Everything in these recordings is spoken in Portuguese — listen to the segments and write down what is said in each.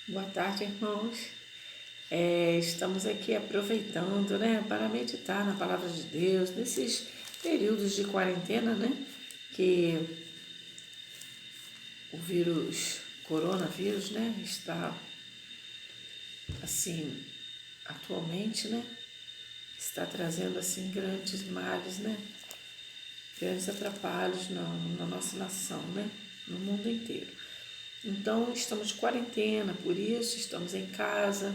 Boa tarde, irmãos. Estamos aqui aproveitando, para meditar na palavra de Deus, nesses períodos de quarentena, que o coronavírus, está, assim, atualmente, está trazendo, assim, grandes males, grandes atrapalhos na nossa nação, no mundo inteiro. Então, estamos de quarentena, por isso estamos em casa,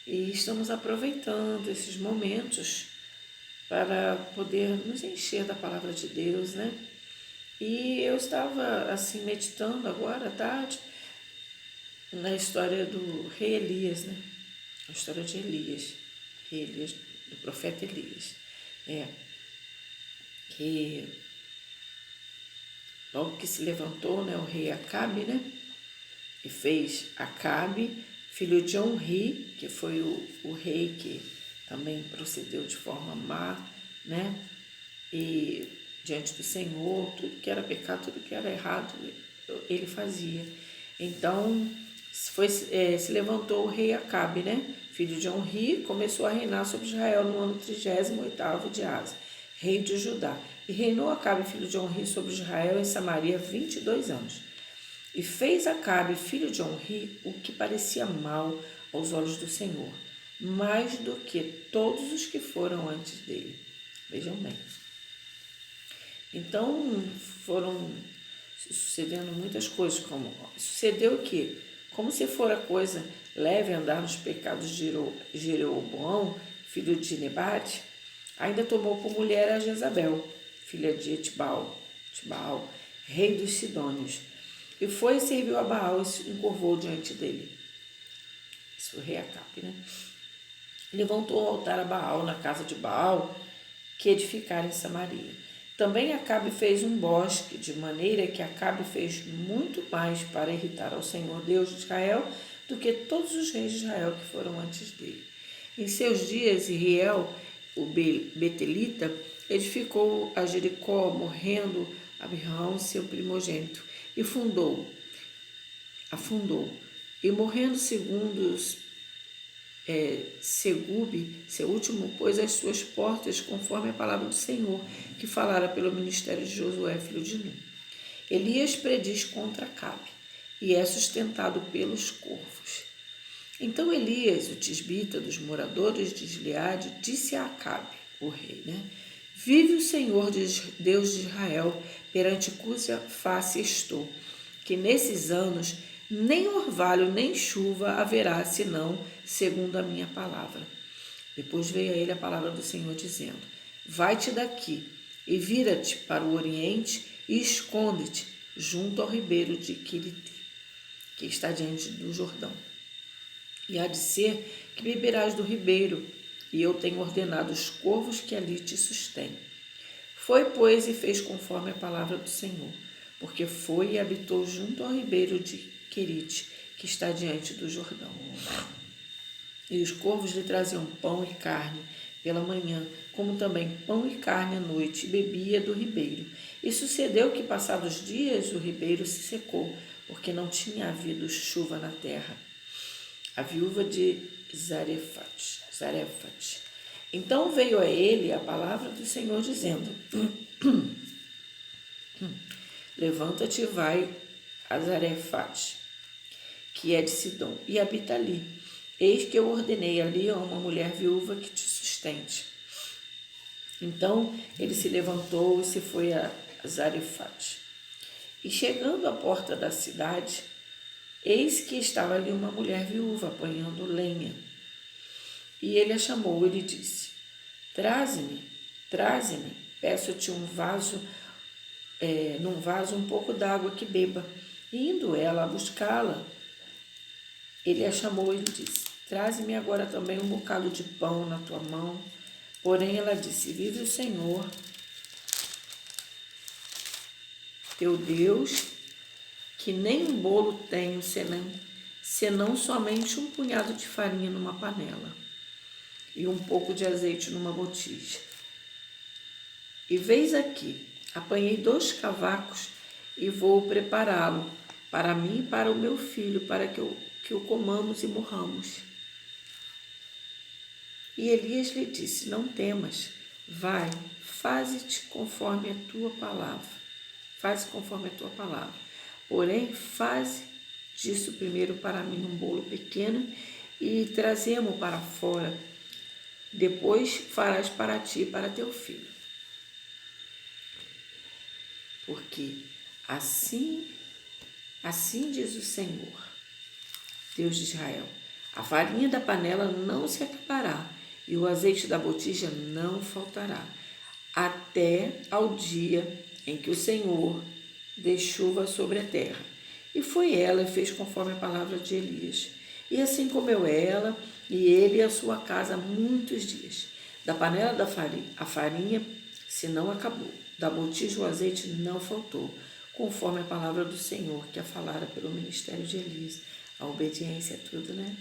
e estamos aproveitando esses momentos para poder nos encher da palavra de Deus, E eu estava, assim, meditando agora à tarde na história do rei Elias, A história de Elias, rei Elias, do profeta Elias. Que logo que se levantou, o rei Acabe, e fez Acabe, filho de Onri, que foi o rei que também procedeu de forma má, e diante do Senhor, tudo que era pecado, tudo que era errado, ele fazia. Então, se levantou o rei Acabe, filho de Onri, começou a reinar sobre Israel no ano 38º de Asa, rei de Judá. E reinou Acabe, filho de Onri, sobre Israel em Samaria 22 anos. E fez Acabe, filho de Onri, o que parecia mal aos olhos do Senhor, mais do que todos os que foram antes dele. Vejam bem. Então, foram sucedendo muitas coisas, como sucedeu que, como se fora coisa leve andar nos pecados de Jeroboão, filho de Nebate, ainda tomou por mulher a Jezabel, filha de Etbaal, rei dos Sidônios, e foi e serviu a Baal e se encurvou diante dele. Isso foi o rei Acabe, Levantou um altar a Baal na casa de Baal, que edificara em Samaria. Também Acabe fez um bosque, de maneira que Acabe fez muito mais para irritar ao Senhor Deus de Israel do que todos os reis de Israel que foram antes dele. Em seus dias, Iriel, o Betelita, edificou a Jericó, morrendo Abirão, seu primogênito, e afundou. E morrendo Segube, seu último, pôs as suas portas conforme a palavra do Senhor, que falara pelo ministério de Josué, filho de Nun. Elias prediz contra Acabe, e é sustentado pelos corvos. Então Elias, o tisbita dos moradores de Gileade, disse a Acabe, o rei, Vive o Senhor Deus de Israel, perante cuja face estou, que nesses anos nem orvalho nem chuva haverá, senão segundo a minha palavra. Depois veio a ele a palavra do Senhor, dizendo: Vai-te daqui e vira-te para o oriente e esconde-te junto ao ribeiro de Quirite, que está diante do Jordão. E há de ser que beberás do ribeiro, e eu tenho ordenado os corvos que ali te sustêm. Foi, pois, e fez conforme a palavra do Senhor, porque foi e habitou junto ao ribeiro de Querite, que está diante do Jordão. E os corvos lhe traziam pão e carne pela manhã, como também pão e carne à noite, e bebia do ribeiro. E sucedeu que, passados dias, o ribeiro se secou, porque não tinha havido chuva na terra. A viúva de Zarefate. Então veio a ele a palavra do Senhor, dizendo: Levanta-te e vai a Zarefate, que é de Sidom, e habita ali. Eis que eu ordenei ali a uma mulher viúva que te sustente. Então ele se levantou e se foi a Zarefate. E chegando à porta da cidade, eis que estava ali uma mulher viúva apanhando lenha. E ele a chamou e lhe disse: Traze-me, peço-te num vaso um pouco d'água que beba. E indo ela a buscá-la, ele a chamou e lhe disse: Traze-me agora também um bocado de pão na tua mão. Porém ela disse: Vive o Senhor, teu Deus, que nem um bolo tenho, senão somente um punhado de farinha numa panela e um pouco de azeite numa botija. E veis aqui, apanhei 2 cavacos e vou prepará-lo para mim e para o meu filho, para que o comamos e morramos. E Elias lhe disse: não temas, vai, faze-te conforme a tua palavra. Faze conforme a tua palavra. Porém, faze disso primeiro para mim um bolo pequeno e trazemo para fora. Depois farás para ti e para teu filho. Porque assim diz o Senhor, Deus de Israel: a farinha da panela não se acabará e o azeite da botija não faltará, até ao dia em que o Senhor dê chuva sobre a terra. E foi ela e fez conforme a palavra de Elias. E assim comeu ela e ele e a sua casa muitos dias. Da panela a farinha se não acabou, da botija o azeite não faltou, conforme a palavra do Senhor que a falara pelo ministério de Elias. A obediência é tudo, né?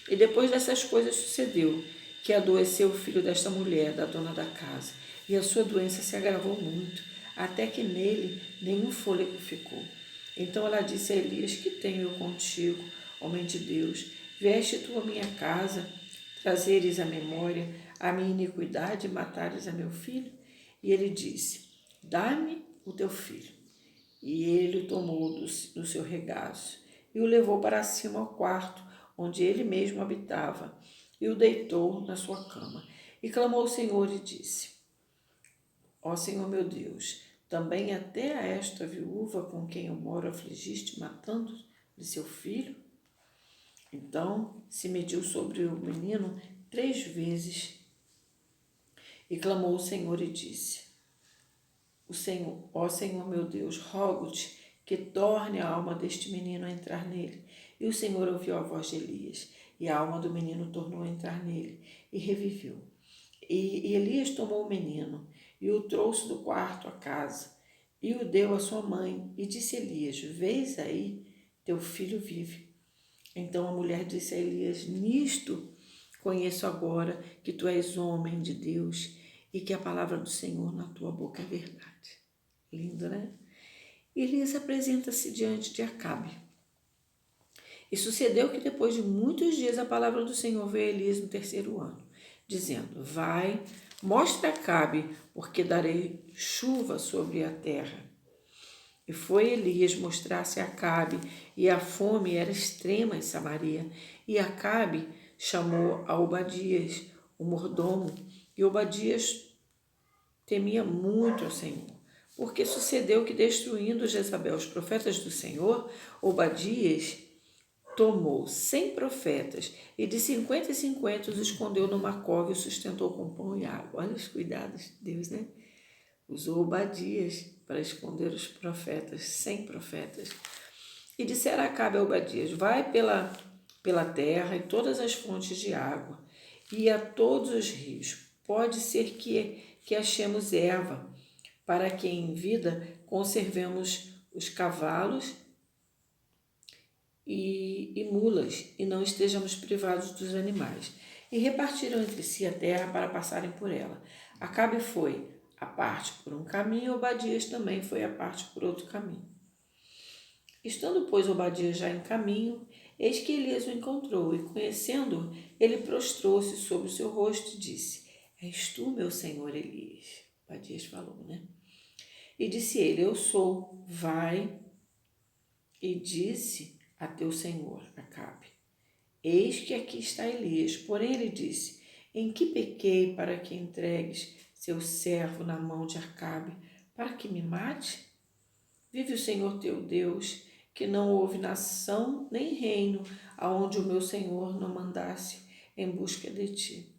E depois dessas coisas sucedeu que adoeceu o filho desta mulher, da dona da casa, e a sua doença se agravou muito, até que nele nenhum fôlego ficou. Então ela disse a Elias: que tenho eu contigo, homem de Deus? Veste tu a minha casa, trazeres à memória a minha iniquidade e matares a meu filho? E ele disse: dá-me o teu filho. E ele o tomou do seu regaço e o levou para cima ao quarto, onde ele mesmo habitava, e o deitou na sua cama. E clamou ao Senhor e disse: ó Senhor meu Deus, também até a esta viúva com quem eu moro afligiste, matando-lhe seu filho? Então se mediu sobre o menino 3 vezes e clamou ao Senhor e disse: ó Senhor meu Deus, rogo-te que torne a alma deste menino a entrar nele. E o Senhor ouviu a voz de Elias, e a alma do menino tornou a entrar nele, e reviveu. E Elias tomou o menino, e o trouxe do quarto à casa, e o deu à sua mãe, e disse a Elias: vês aí, teu filho vive. Então a mulher disse a Elias: nisto conheço agora que tu és homem de Deus, e que a palavra do Senhor na tua boca é verdade. Lindo, né? Elias apresenta-se diante de Acabe. E sucedeu que depois de muitos dias a palavra do Senhor veio a Elias no 3º ano, dizendo: vai, mostra a Acabe, porque darei chuva sobre a terra. E foi Elias mostrar-se a Acabe, e a fome era extrema em Samaria. E Acabe chamou a Obadias, o mordomo, e Obadias temia muito ao Senhor, porque sucedeu que, destruindo Jezabel os profetas do Senhor, Obadias tomou 100 profetas e de 50 em 50 os escondeu numa cova e os sustentou com pão e água. Olha os cuidados de Deus, né? Usou Obadias para esconder os profetas, 100 profetas. E dissera Acabe a Obadias: vai pela terra e todas as fontes de água, e a todos os rios. Pode ser que achemos erva, para que em vida conservemos os cavalos e mulas, e não estejamos privados dos animais. E repartiram entre si a terra para passarem por ela. Acabe foi a parte por um caminho, e Obadias também foi a parte por outro caminho. Estando, pois, Obadias já em caminho, eis que Elias o encontrou, e conhecendo-o, ele prostrou-se sobre o seu rosto e disse: és tu, meu senhor Elias? Obadias falou, né? E disse ele: eu sou. Vai e disse a teu senhor Acabe: eis que aqui está Elias. Porém ele disse: em que pequei para que entregues seu servo na mão de Acabe, para que me mate? Vive o Senhor teu Deus, que não houve nação nem reino aonde o meu Senhor não mandasse em busca de ti.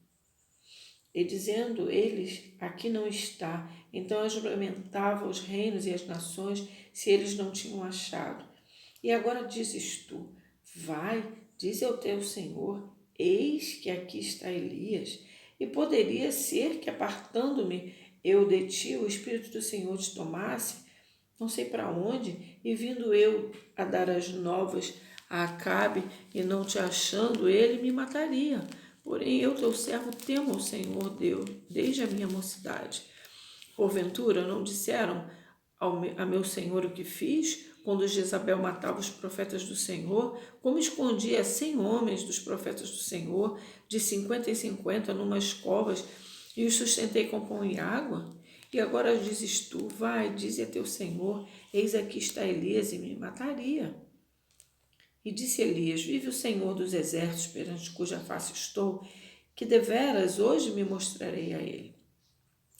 E dizendo eles: aqui não está, então eu juramentava os reinos e as nações, se eles não tinham achado. E agora dizes tu: vai, dize ao teu Senhor: eis que aqui está Elias. E poderia ser que, apartando-me eu de ti, o Espírito do Senhor te tomasse, não sei para onde, e vindo eu a dar as novas a Acabe, e não te achando, ele me mataria. Porém eu, teu servo, temo ao Senhor Deus, desde a minha mocidade. Porventura não disseram a meu Senhor o que fiz, quando Jezabel matava os profetas do Senhor, como escondia 100 homens dos profetas do Senhor, de 50 em 50, numas covas, e os sustentei com pão e água? E agora dizes tu, vai, dize a teu Senhor, eis aqui está Elias e me mataria. E disse Elias, vive o Senhor dos exércitos, perante cuja face estou, que deveras hoje me mostrarei a ele.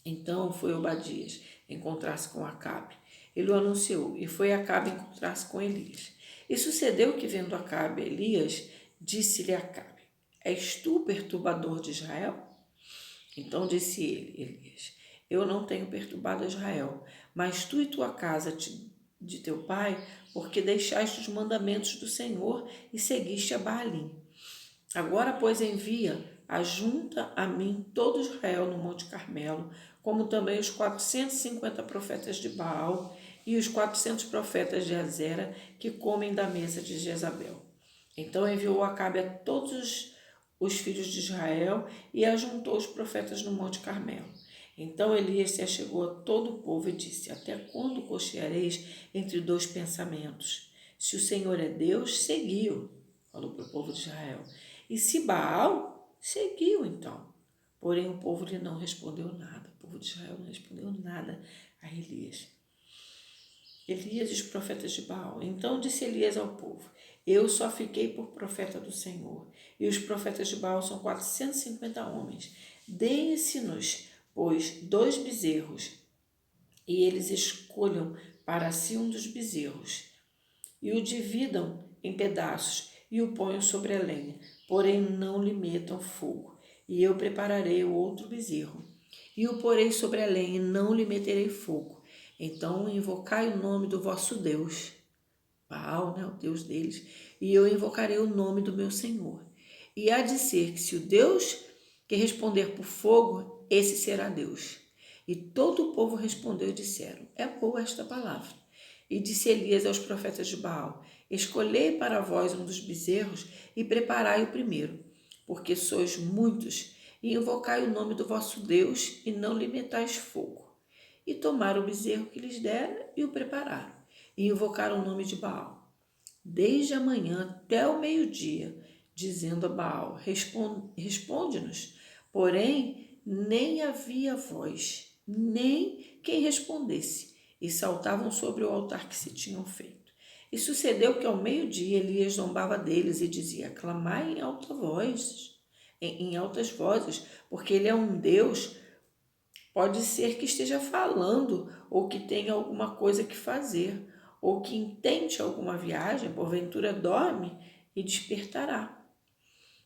Então foi Obadias encontrar-se com Acabe. Ele o anunciou, e foi Acabe encontrar-se com Elias. E sucedeu que, vendo Acabe Elias, disse-lhe Acabe, és tu o perturbador de Israel? Então disse ele, Elias, eu não tenho perturbado Israel, mas tu e tua casa de teu pai, porque deixaste os mandamentos do Senhor e seguiste a Baalim. Agora, pois, ajunta a mim todo Israel no Monte Carmelo, como também os 450 profetas de Baal e os 400 profetas de Azera, que comem da mesa de Jezabel. Então enviou Acabe a todos os filhos de Israel e ajuntou os profetas no Monte Carmelo. Então Elias se achegou a todo o povo e disse, até quando cocheareis entre dois pensamentos? Se o Senhor é Deus, seguiu, falou para o povo de Israel. E se Baal, seguiu então. Porém o povo lhe não respondeu nada. O povo de Israel não respondeu nada a Elias. Elias e os profetas de Baal. Então disse Elias ao povo, eu só fiquei por profeta do Senhor, e os profetas de Baal são 450 homens. Deem-se-nos, pois, 2 bezerros, e eles escolham para si um dos bezerros, e o dividam em pedaços, e o ponham sobre a lenha, porém não lhe metam fogo. E eu prepararei o outro bezerro, e o porei sobre a lenha, e não lhe meterei fogo. Então invocai o nome do vosso Deus, Baal, o Deus deles, e eu invocarei o nome do meu Senhor. E há de ser que se o Deus que responder por fogo, esse será Deus. E todo o povo respondeu e disseram, é boa esta palavra. E disse Elias aos profetas de Baal, escolhei para vós um dos bezerros e preparai o primeiro, porque sois muitos, e invocai o nome do vosso Deus e não lhe metais fogo. E tomaram o bezerro que lhes dera e o prepararam, e invocaram o nome de Baal. Desde a manhã até o meio-dia, dizendo a Baal, responde-nos. Porém, nem havia voz, nem quem respondesse, e saltavam sobre o altar que se tinham feito. E sucedeu que ao meio-dia Elias zombava deles e dizia, clamai em alta voz, em altas vozes, porque ele é um Deus. Pode ser que esteja falando ou que tenha alguma coisa que fazer, ou que intente alguma viagem, porventura dorme e despertará.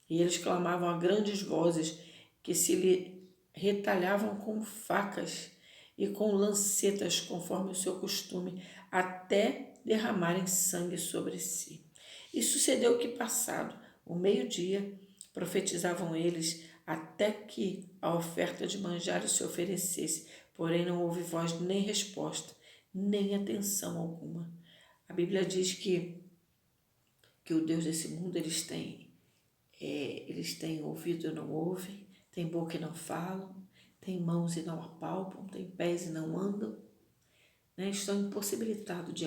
E eles clamavam a grandes vozes que se lhe retalhavam com facas e com lancetas, conforme o seu costume, até derramarem sangue sobre si. E sucedeu que, passado o meio-dia, profetizavam eles até que a oferta de manjares se oferecesse, porém não houve voz nem resposta, nem atenção alguma. A Bíblia diz que o Deus desse mundo eles têm ouvido e não ouvem, têm boca e não falam, têm mãos e não apalpam, têm pés e não andam, estão impossibilitados de